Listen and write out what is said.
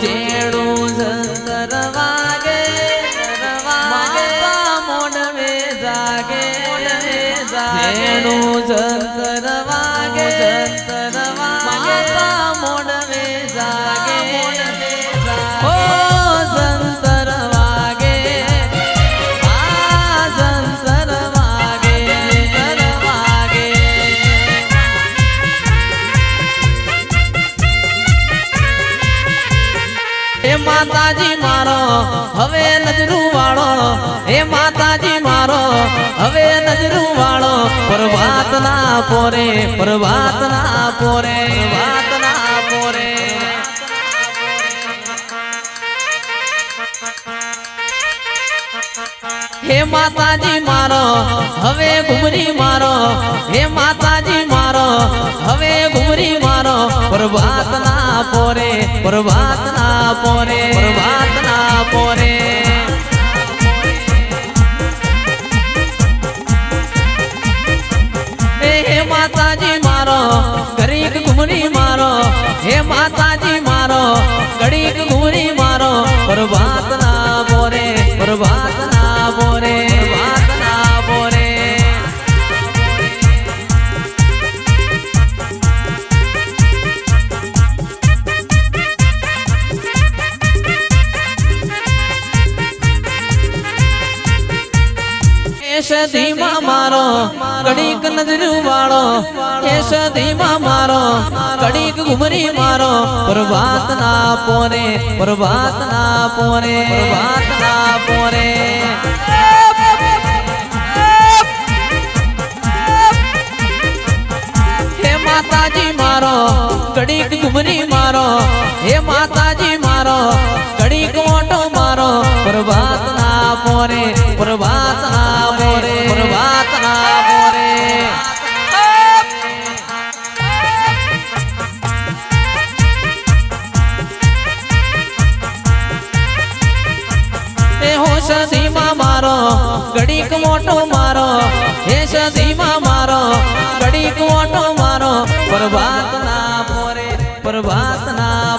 જેડું સંતર વાગે માતા મોડવે જાગે જેડું સંતર વાગે માતા મોડવે જાગે ઓ સંતર વાગે આ સંતર વાગે હે માતાજી મારો હવે નજરું વાળો હે માતાજી મારો હવે નજરું વાળો પ્રભાત ના પોરે પ્રભાત ના પોરે પ્રભાત ના પોરે હે માતાજી મારો હવે ઘુમરી મારો હે માતાજી મારો હવે ઘુમરી મારો પ્રભાત ના પોરે પ્રભાત ના પોરે પ્રભાત ના પોરે હે માતાજી મારો ઘડીક ઘુમરી મારો હે માતાજી મારો ઘડીક ઘુમરી મારો પ્રભાત ના પોરે પ્રભાત ના પોરે પ્રભાત ના પોરે ધીમા મારો ઘડીક નજરું વાળો ધીમા મારો ઘડીક ઘુમરી મારો પ્રભાત ના પોરે પ્રભાત ના પોરે પ્રભાત ના પોરે હે માતાજી મારો ઘડીક ઘુમરી મારો હે માતાજી મારો ઘડીક મોટો મારો પ્રભાત ના પોરે પ્રભાત ના પોરે પ્રભાત ના પોરે હે હોશ ધીમા મારો ઘડીક મોટો મારો હે ધીમા મારો ઘડીક મોટો મારો પ્રભાત ના પોરે પ્રભાત ના